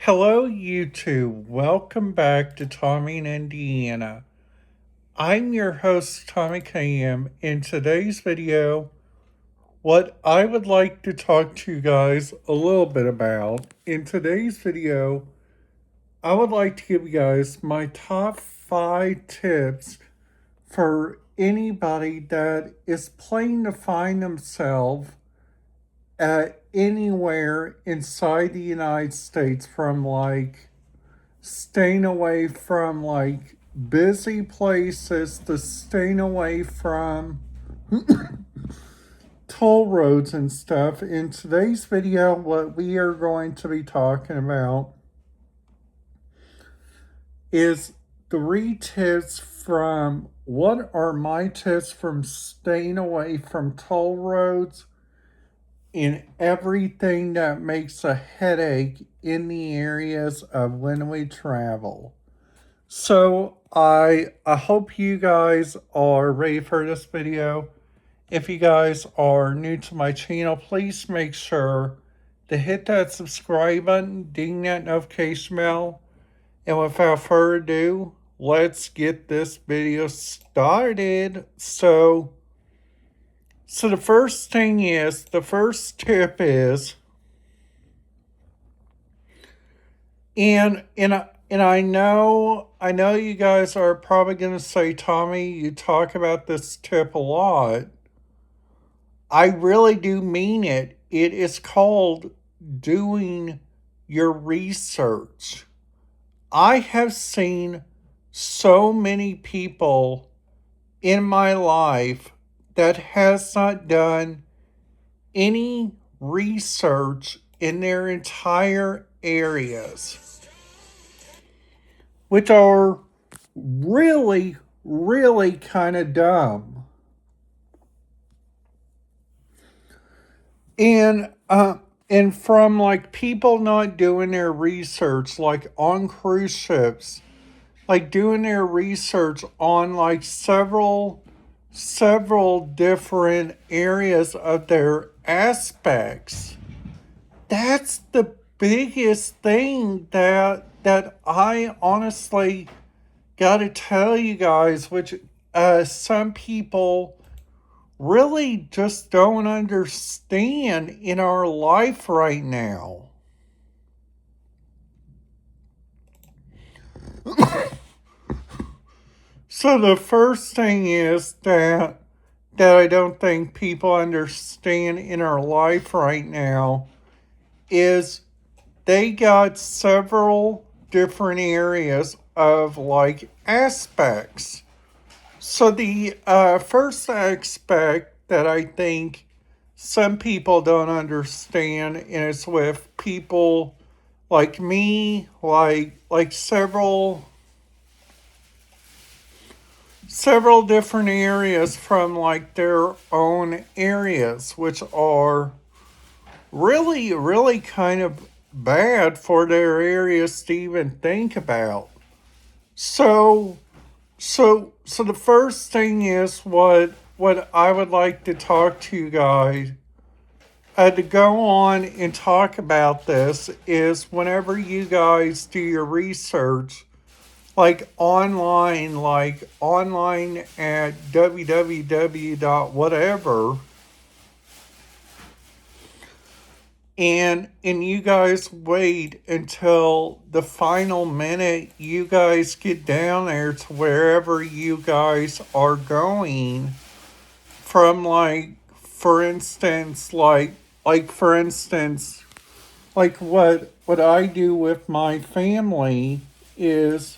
Hello, YouTube. Welcome back to Tommy in Indiana. I'm your host, Tommy KM. In today's video, what I would like to talk to you guys a little bit about. In today's video, I would like to give you guys my top 5 tips for anybody that is planning to find themselves at anywhere inside the United States, from staying away from busy places to staying away from toll roads and stuff. In today's video, what we are going to be talking about is 3 tips from what are my tips from staying away from toll roads and everything that makes a headache in the areas of when we travel. So I hope you guys are ready for this video. If you guys are new to my channel, please make sure to hit that subscribe button, ding that notification bell, and without further ado, let's get this video started. So the first tip is, and I know you guys are probably going to say, Tommy, you talk about this tip a lot. I really do mean it. It is called doing your research. I have seen so many people in my life that has not done any research in their entire areas, which are really, really kind of dumb. And from people not doing their research, on cruise ships, doing their research on several different areas of their aspects. That's the biggest thing that I honestly got to tell you guys, which some people really just don't understand in our life right now. So the first thing is that I don't think people understand in our life right now is they got several different areas of aspects. So the first aspect that I think some people don't understand, and it's with people like me, several different areas from their own areas, which are really, really kind of bad for their areas to even think about. So the first thing is what I would like to talk to you guys to go on and talk about this is, whenever you guys do your research, online at www.whatever, and you guys wait until the final minute you guys get down there to wherever you guys are going, from for instance what I do with my family is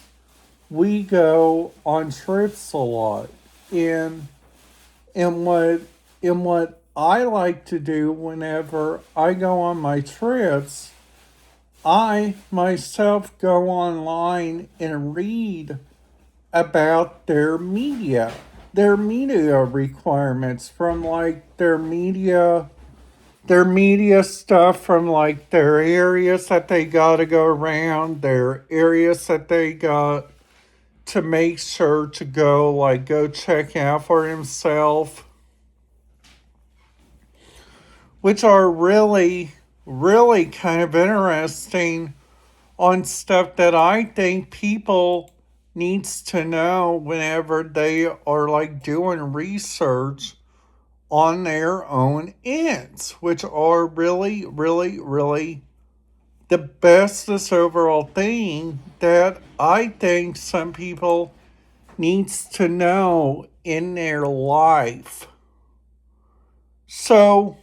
we go on trips a lot, and what I like to do whenever I go on my trips, I myself go online and read about their media requirements, from their media stuff, from their areas that they got to go around, their areas that they got to make sure to go check out for himself, which are really, really kind of interesting on stuff that I think people needs to know whenever they are like doing research on their own ends, which are really, really, really the bestest overall thing that I think some people needs to know in their life. So,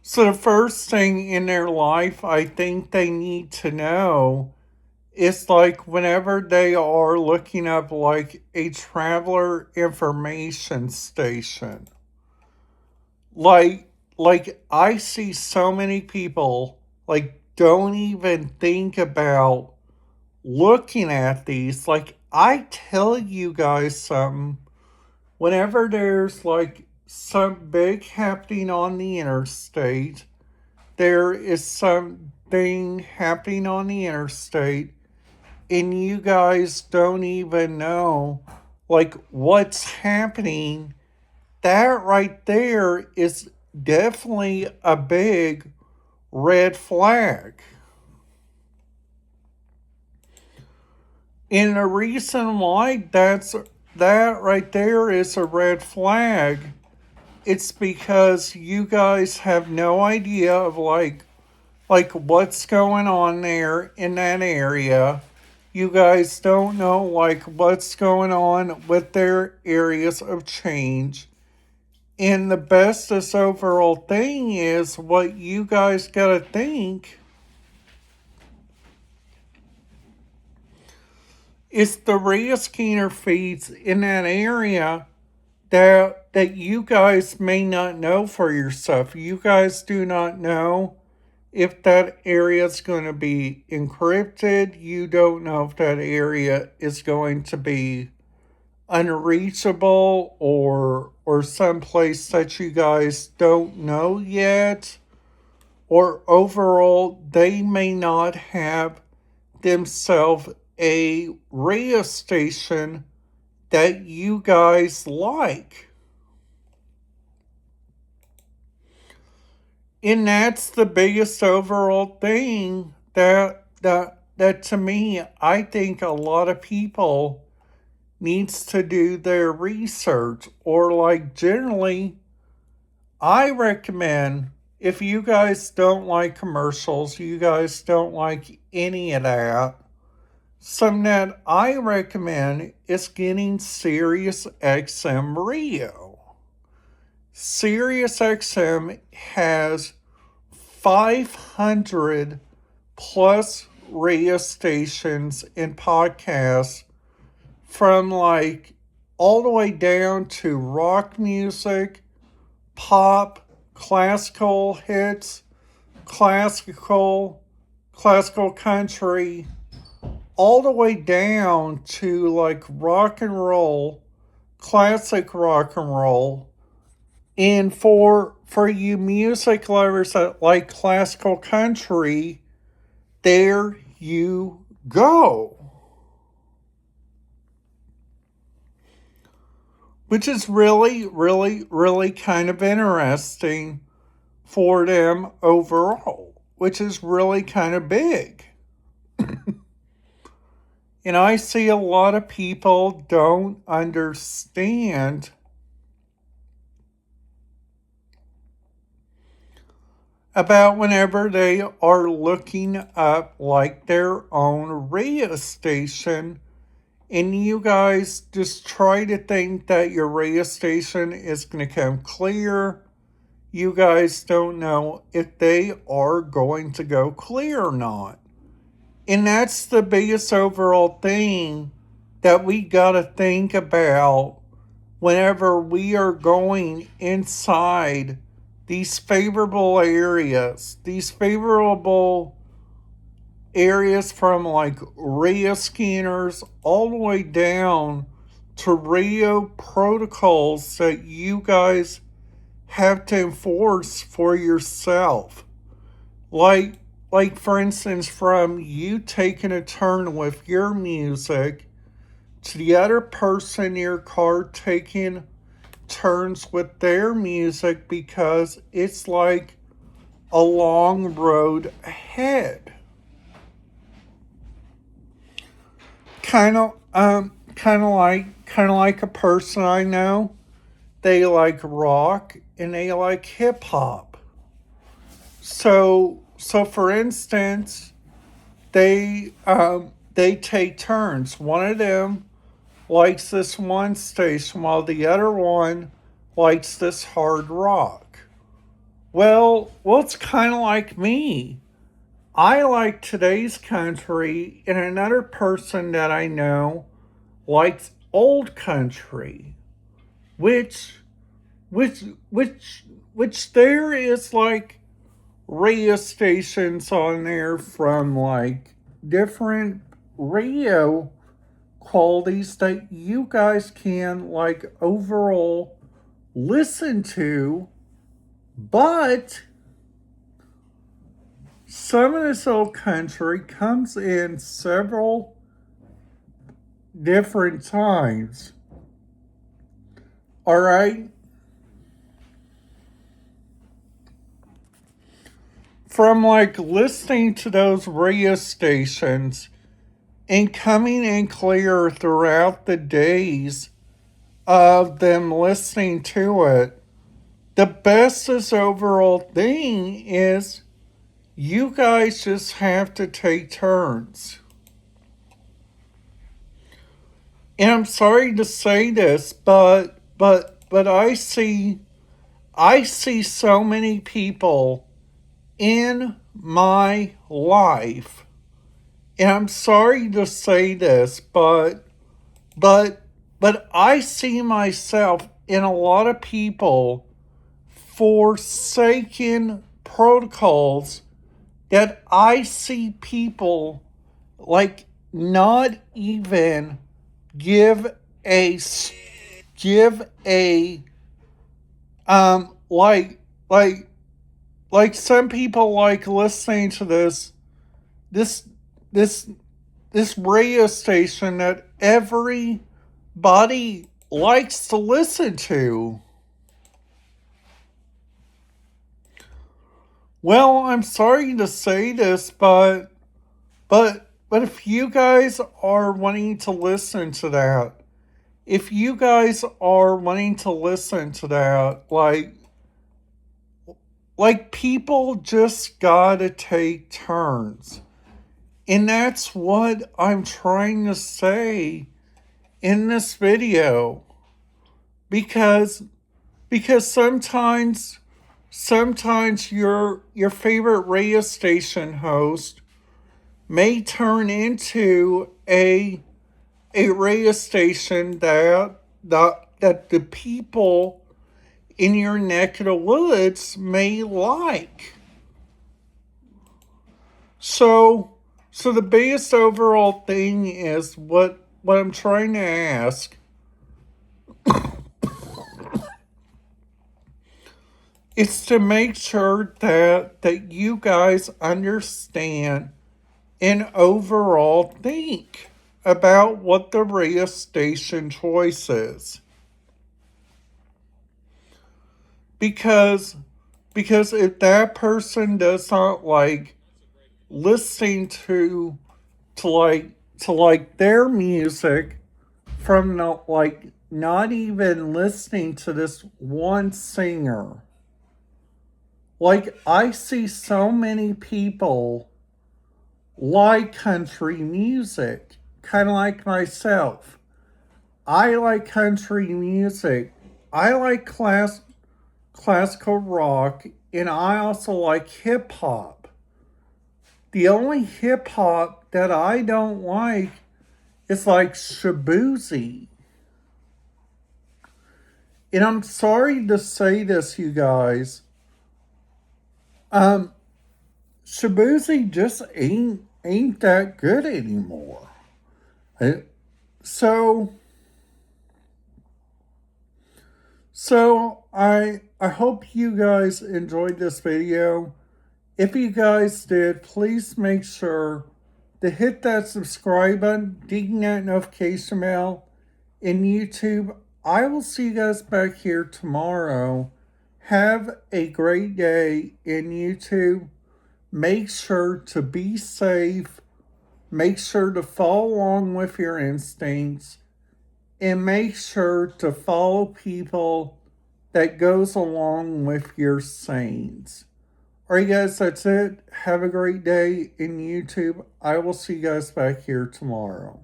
so the first thing in their life I think they need to know is like whenever they are looking up like a traveler information station. Like I see so many people like don't even think about looking at these. Like I tell you guys something, whenever there's like some big happening on the interstate, there is something happening on the interstate, and you guys don't even know like what's happening. That right there is definitely a big red flag. And the reason why that right there is a red flag, it's because you guys have no idea of like what's going on there in that area. You guys don't know like what's going on with their areas of change. And the bestest overall thing is what you guys gotta think is the Reyes-Keener feeds in that area that you guys may not know for yourself. You guys do not know if that area is going to be encrypted. You don't know if that area is going to be unreachable or someplace that you guys don't know yet. Or overall, they may not have themselves a radio station that you guys like. And that's the biggest overall thing that to me, I think a lot of people needs to do their research, or like generally I recommend, if you guys don't like commercials, you guys don't like any of that, something that I recommend is getting Sirius XM Radio. Sirius XM has 500 plus radio stations and podcasts from like all the way down to rock music, pop, classical hits, classical country, all the way down to like rock and roll, classic rock and roll. And for you music lovers that like classical country, there you go. Which is really, really, really kind of interesting for them overall, which is really kind of big. And I see a lot of people don't understand about whenever they are looking up like their own radio station, and you guys just try to think that your radio station is going to come clear. You guys don't know if they are going to go clear or not. And that's the biggest overall thing that we got to think about whenever we are going inside these favorable areas from like radio scanners all the way down to radio protocols that you guys have to enforce for yourself. Like for instance, from you taking a turn with your music to the other person in your car taking turns with their music, because it's like a long road ahead. Kind of like a person I know. They like rock and they like hip hop. So for instance, they take turns. One of them likes this one station while the other one likes this hard rock. Well, it's kind of like me. I like today's country, and another person that I know likes old country, which, which, which, which there is like radio stations on there from like different radio qualities that you guys can like overall listen to, but some of this old country comes in several different times. All right. From like listening to those radio stations and coming in clear throughout the days of them listening to it, the bestest overall thing is you guys just have to take turns. And I'm sorry to say this, but I see so many people in my life. And I'm sorry to say this, but but I see myself in a lot of people forsaking protocols that I see people like not even give a give a like like some people like listening to this this this radio station that everybody likes to listen to. Well, I'm sorry to say this, but if you guys are wanting to listen to that, if you guys are wanting to listen to that, like people just gotta take turns. And that's what I'm trying to say in this video. Because sometimes your favorite radio station host may turn into a radio station that the people in your neck of the woods may like. So the biggest overall thing is what I'm trying to ask is to make sure that you guys understand and overall think about what the radio station choice is. Because if that person does not like listening to their music from not even listening to this one singer. Like I see so many people like country music, kind of like myself. I like country music. I like classical rock, and I also like hip hop. The only hip hop that I don't like is like Shaboozey. And I'm sorry to say this, you guys. Shaboozey just ain't that good anymore. So I hope you guys enjoyed this video. If you guys did, please make sure to hit that subscribe button, ding that notification bell in YouTube. I will see you guys back here tomorrow. Have a great day in YouTube. Make sure to be safe. Make sure to follow along with your instincts. And make sure to follow people that goes along with your sayings. All right, guys, that's it. Have a great day in YouTube. I will see you guys back here tomorrow.